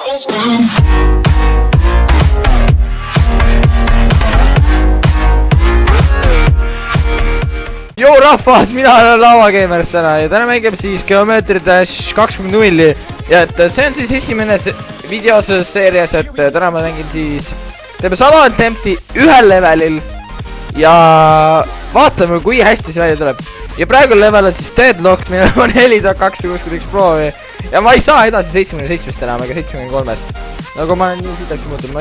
Joo rahvas, mina olen Lavagamers täna ja täna mängime siis Geometry Dash 2.0 ja et see on siis esimene videos seerias, et täna ma mängin siis teeme 100 attempti ühel levelil ja vaatame kui hästi see välja tuleb. Ja praegu level on siis deadlocked, meil on 4261 proovi ja ma ei saa edasi 77-st enam ega 73-st. Nagu ma olen nii sidaks muutunud, ma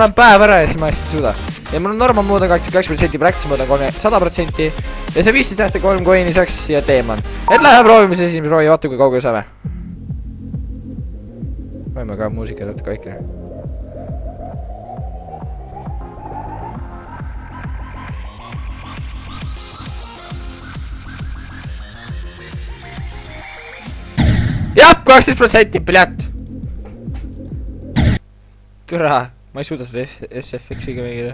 olen päev ära ja siis ma lihtsalt ei suuda. Ja mul on normal mood on 82%, practice mood on 100% ja see 15 tähte 3 coin'i saaks ja teeman. Et lähe proovime see esimene proovi ja vaata kui kaugele saame. Võime ka muusika natuke vaikne. Jah, 12% pilet! Türa, ma ei suuda seda SFX-iga mängida.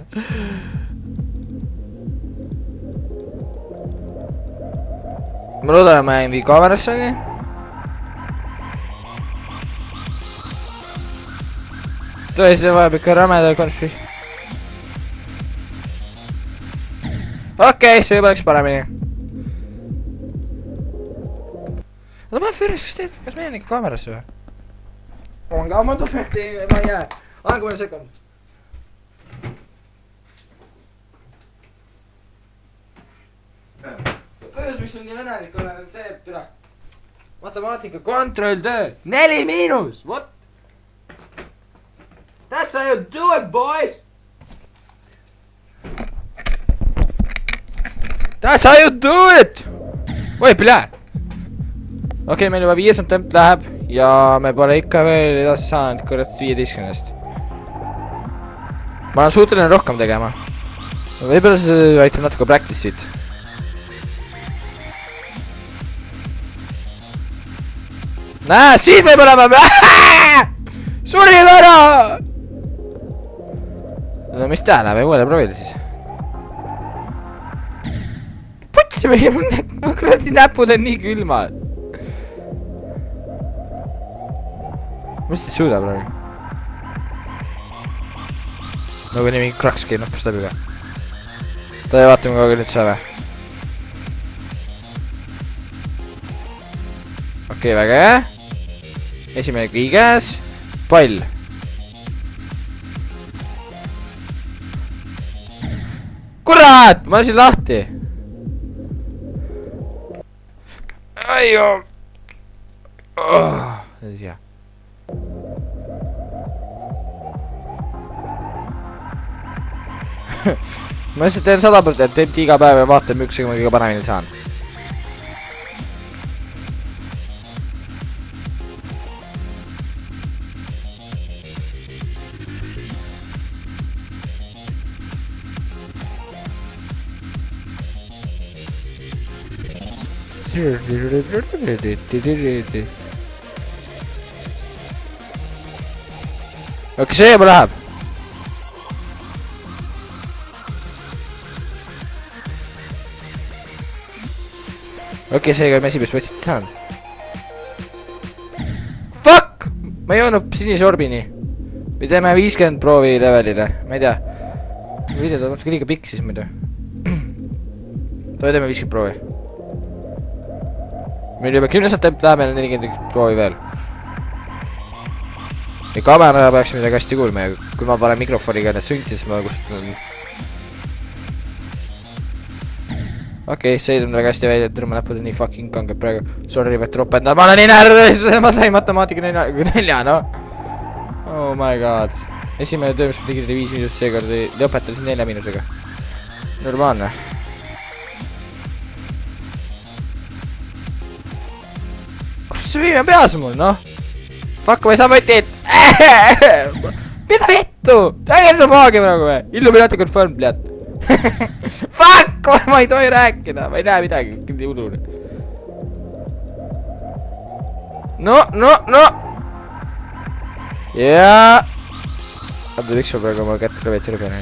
Ma loodan, et ma jäin vii kaamerasse nii. Tõesti, see vajab ikka rämeda konfi. Okei, see juba läks paremini. Oota, ma Ferris, kas me jään ikka kaamerasse või? On ka oma tubeti, ma ei jää. Aega mõne sekund. Põhjus, mis on nii venelik olen, on see, et türa matemaatika kontroll töö 4 miinus, what? That's how you do it, boys! That's how you do it! Oi, pile! Okei, meil juba 5 temp läheb ja me pole ikka veel edasi saanud kõrret 15-st. Ma olen suuteline rohkem tegema. Võib-olla see aitab natuke practice'id. Näe, siin me oleme! Surime ära! No mis ta läheb, uuele proovida siis. Putsi meie, mu kuradi näpud on nii külmad. Mis ta suudab praegu? Nagu nii mingi kraks käib nappust läbi ka. Ta vaatame kaugel nüüd saame. Okei, väga hea. Esimene kriiges. Pall. Kurat! Ma lasin lahti. Aijo. See on hea. Ma lihtsalt teen 100% tempti iga päev ja vaatan, miks ma kõige paremini saan. Okei, see juba läheb. Okei, seega me esimest võtsit ei saanud. Fuck! Ma ei jõudnud sinise orbini. Või teeme 50 proovi levelile. Ma ei tea. Video ta natuke liiga pikk siis muidu. Teeme 50 proovi. Meil juba 10 temp läheb, meil on 41 proovi veel. Ja kaamera peaks midagi hästi kuulma ja kui ma panen mikrofoniga need sünti, siis ma kustutan. Okei, see ei tulnud väga hästi välja, et tõrma näpud on nii fucking kanged praegu. Sorry, võt ropenda, ma olen nii närvis, ma sain matemaatika 4, no. Oh my god. Esimene töö, mis ma tegin 5 miinust, seekord lõpetasin 4 miinusega. Normaalne. Kus see viime peas mul, noh? Fuck, ma ei saa võtit! Mida vittu? Äge see maagia praegu või? Illuminati confirmed, bled. Fuck, ma ei tohi rääkida, ma ei näe midagi, küll udune. No. Jaa. Abda miks ma praegu oma kätt krevetsi lõpene.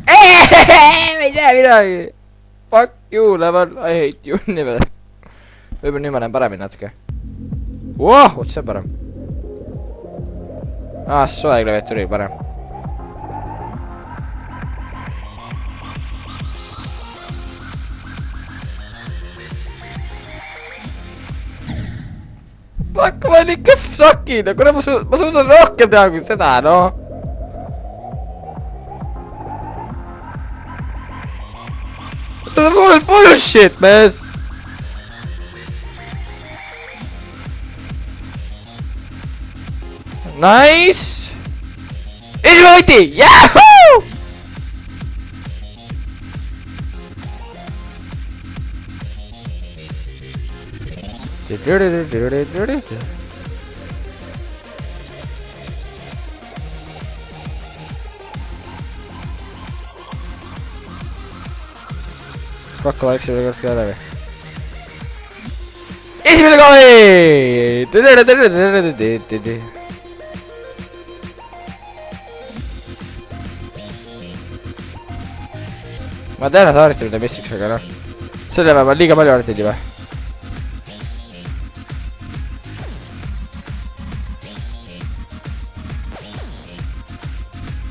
Ma ei näe midagi. Fuck you, level, I hate you, nii peale. võib-olla nüüd ma näen paremini natuke. Wow, see on parem. Soe klaviatuuri parem. Fuck, ma olen nii kõff sakina, kuna ma suudan rohkem teha kui seda, no. Full bullshit, man. Nice. Esimene võti, jahuu! Pakka vaikse üle korski ära või? Esimene kooli! Ma tean, et harjutamine missiks, aga noh. Selle päeva on liiga palju harjutanud juba.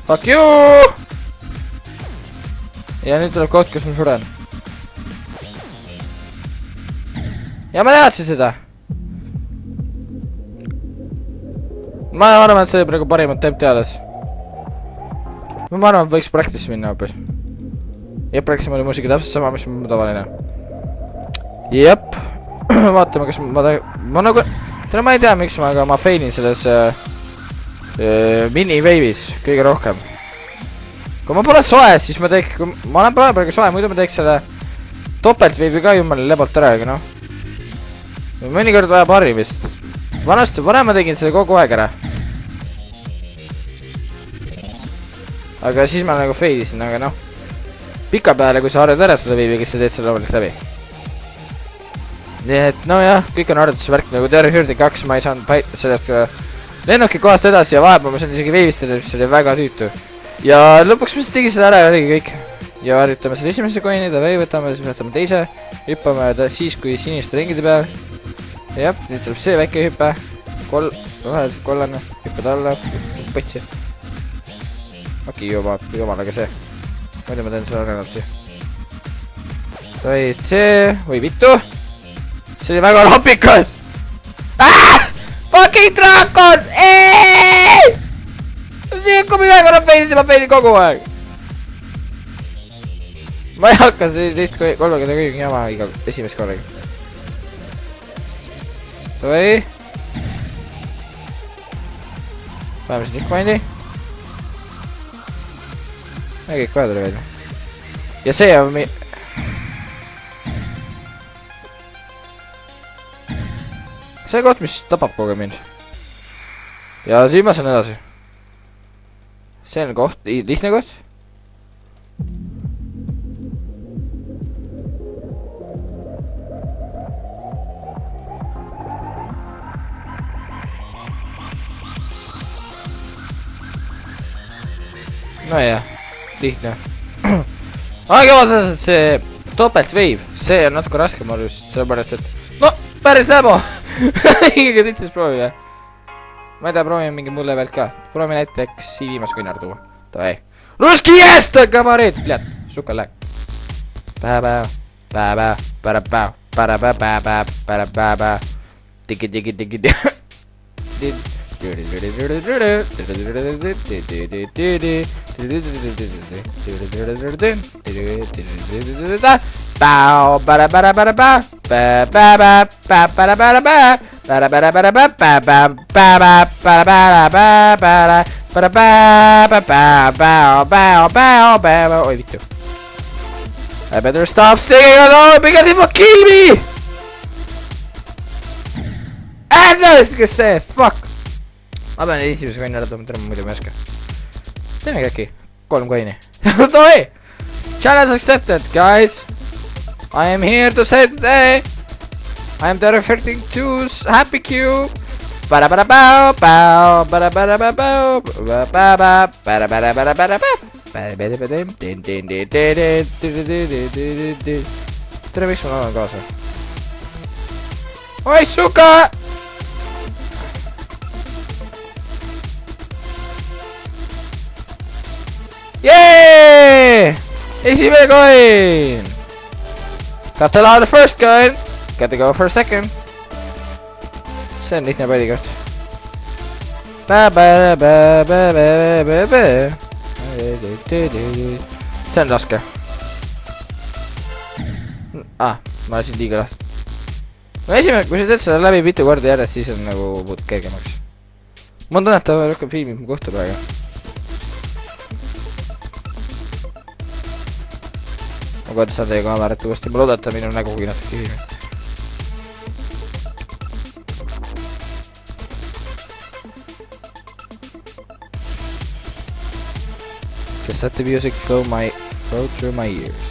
Fuck you! Ja nüüd tuleb koht, kus ma suren. Ja ma teadsin seda. Ma arvan, et see oli praegu parimad tempti alles. Ma arvan, et võiks practice minna hoopis. Ja practice oli muusika täpselt sama, mis on tavaline. Jep. Vaatame, kas ma nagu... Täna ma ei tea, miks ma feilin selles mini-wave'is kõige rohkem. Kui ma pole soe, siis ma teeks... Ma olen praegu soe, muidu ma teeks selle topelt-wave'i ka jumala lebalt ära, aga noh. Mõnikord vajab harjumist. Varem ma tegin selle kogu aeg ära. Aga siis ma nagu failisin, aga noh. Pika peale, kui sa harjud ära selle wave'i, kes sa teed selle loomulikult läbi. Nii et no jah, kõik on harjutusvärk, nagu Terror Hurting 2 ma ei saanud sellest lennuki kohast edasi ja vahepeal ma sain isegi veevistada, mis oli väga tüütu. Ja lõpuks ma tegin selle ära ja oligi kõik. Ja harjutame selle esimese coin'i, davai, võtame, siis võtame teise. Hüppame siis, kui siniste ringide peal. Jah, nüüd tuleb see väike hüppe. Vaheliselt kollane, hüpped alla, põtsi. Okei, jumalaga see. Muidu ma teen selle arenapsi. Davai, see, või vittu. See oli väga rapikas. Fucking draakon! Kui ma ühe korra peilin, ma peilin kogu aeg. Ma ei hakka teist kolmekenda kõige jama iga esimest korraga. Davai. Paneme siin Nickmindi. Ja kõik kohe tuli välja. Ja see on see koht, mis tapab kogu mind. Ja siin ma saan edasi. See on koht, lihtne koht. No jah, lihtne. Aga vaatasin, et see topelt wave, see on natuke raske ma just, sellepärast, et no, päris läbo. Kõige sõitses proovida. Ma ei tea, proovime mingi muu levelt ka. Proovime näiteks siin viimast kõnnar tuua. Davai. Ruski jest, kabareed! Pljad, suka läk. Päepäev, päepäev, päepäev, päepäev, päepäev, päepäev. Tigi, tigi, tigi, tigi. Bow, para para para ba, ba ba ba ba para para ba, para para para ba ba ba ba para para ba para para ba ba ba ba ba ba. Oi vittu. I better stop sticking alone because it will kill me. Ah, that's good say. Fuck. Ma pean esimese coin'i ära tooma, muidu ma ei oska. Teemegi äkki 3 coin'i. Toi! Challenge accepted, guys! I am here to say today I am Terror Hurting 2's Happy Cube. Para para bao bao para para bao ba ba ba para para para para ba. Tere, miks mul on kaasa? oi suka! Yay! Esimene coin! Got to allow the first coin. Got to go for a second. See on lihtne pallikott. See on raske. Ma lasin liiga lahti. No esimene, kui sa teed seda läbi mitu korda järjest, siis on nagu muud kergemaks. Ma on tunnet, et rohkem filmib mu kohta praegu. Ma kohe saan teie kaamerat uuesti, ma loodan, et minu nägugi natuke filmib. Just let the music flow through my ears.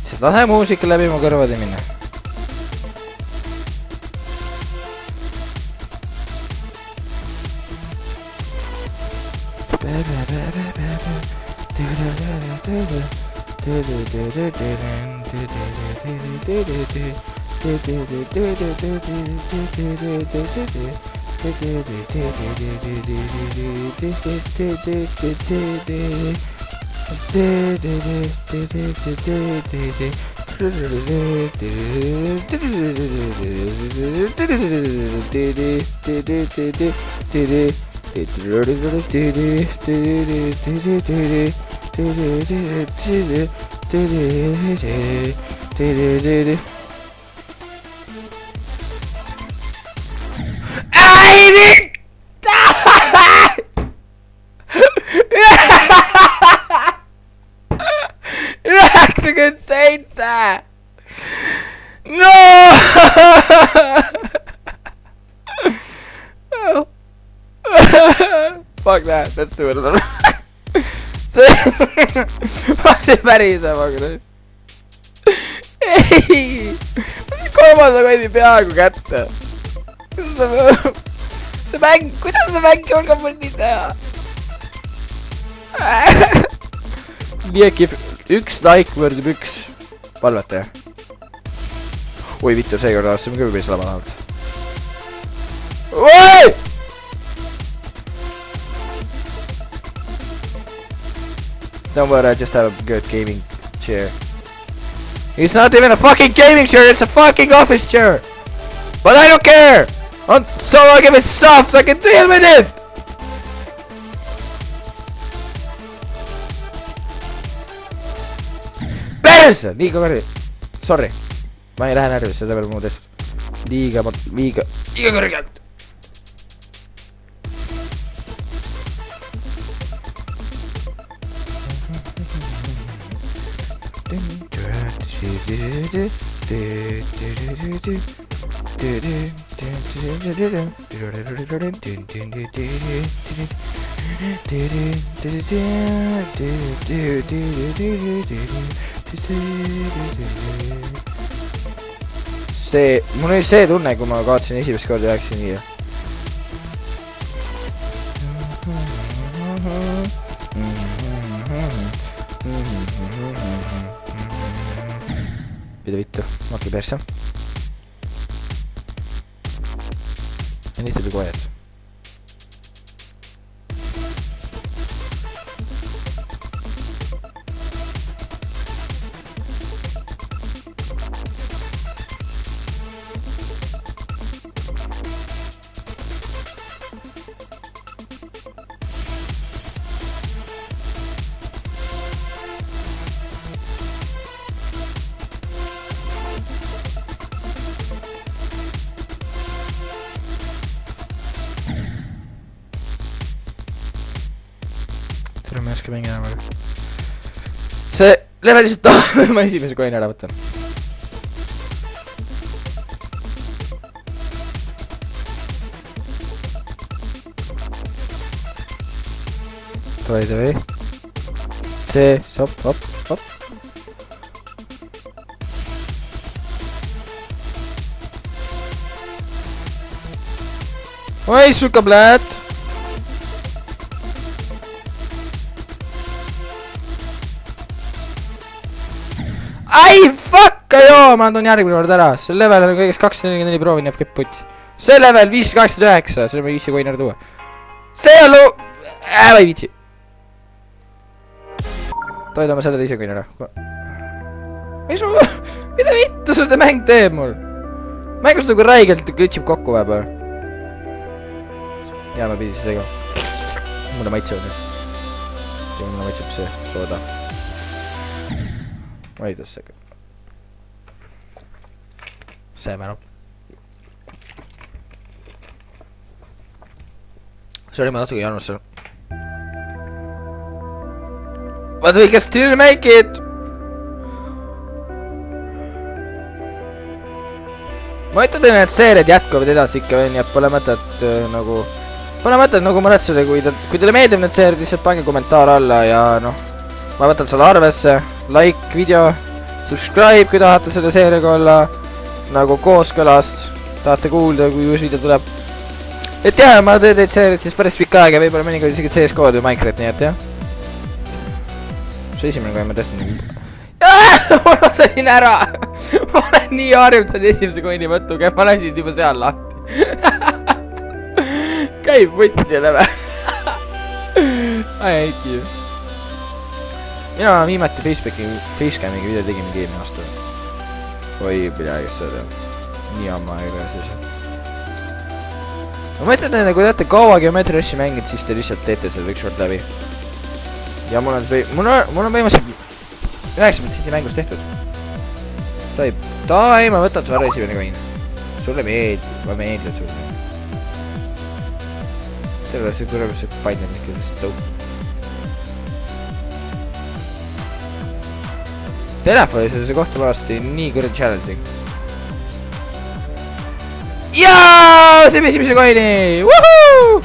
See lase muusika läbi mu kõrvade minna. Good Saints! No! Fuck that, let's do it another. What's it päris nüüd? Ei! Ma siin kolmanda kondi peaaegu kätte. See mäng, kuidas see mäng julgab mul nii teha? Nii äkki üks like võrdub üks palvetaja. Oi vittu, seekord aastasime küll päris lama lahalt. Oi! Don't worry, I just have a good gaming chair. It's not even a fucking gaming chair, it's a fucking office chair! But I don't care! So I'll give it soft so I can deal with it! Perse! Liiga kõrge. Sorry. Ma ei lähe närvis, selle peale muud asjad. Liiga kõrgelt. See, mul oli see tunne, kui ma kaotasin esimest korda 95. Mida vittu, maki perse. Ja nii see kohe. Ma ei oska mingi enam aga. See levelised ma esimese koini ära võtan. By the way. See, hop. Oi, suka, blad! Ai, fuck, jo! ma toon järgmine kord ära. See level on kõigest 244 proovin jääb kõik putt. See level 589, selle ma ei viitsi koinari tuua. See on ma ei viitsi. Toidame selle teise koinari ära. Mida vittu sul ta mäng teeb mul? Mängus nagu räigelt glitchib kokku vahepeal. Ja ma pidin seda tegema. Mulle maitsevad nüüd. Mulle maitseb see sooda. Wait a second. See mälu. Sorry, ma natuke janus seal. But we can still make it! Ma ütlen, et seeriad jätkuvad edasi ikka veel, nii et pole mõtet nagu muretseda, kui teile meeldib need seeriad, lihtsalt pange kommentaar alla ja noh, ma võtan selle arvesse, like video, subscribe, kui tahate selle seeriaga olla nagu kooskõlast, tahate kuulda, kui uus video tuleb. Et jah, ma teen teid seeriad siis päris pikka aega, võib-olla mõnikord isegi CS-kood või Minecraft, nii et jah. See esimene kohe ma tõstan nagu... Ma lasesin ära! Ma olen nii harjunud selle esimese koini võtuga, et ma lasin juba seal lahti. Käib võtsid jälle vä? I hate you. Mina viimati Facecamiga video tegime eelmine aasta. Oi, midagi seda. Nii ammu aega siis. Ma mõtlen, et kui teate kaua Geometry Russi mängid, siis te lihtsalt teete selle üks kord läbi. Ja mul on põhimõtteliselt 9% mängust tehtud. Tai, ma võtan su ära esimene koin. Sulle meeldib, ma meeldib sulle. Terve see kõrvus see paidne mikil lihtsalt tõuk. Telefonis on see kohta valasti nii kõrge challenging. Jaa! See esimese koini! Wuhuu!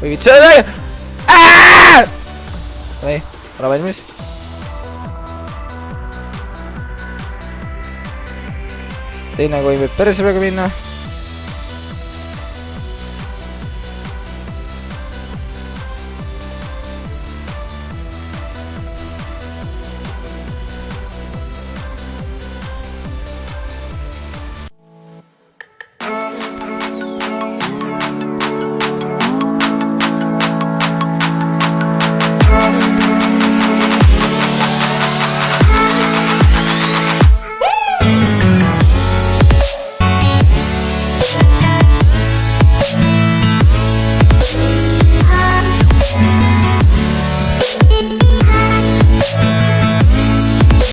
Või vitsu ööda! Ei, ole valmis. Teine koin võib päris praegu minna.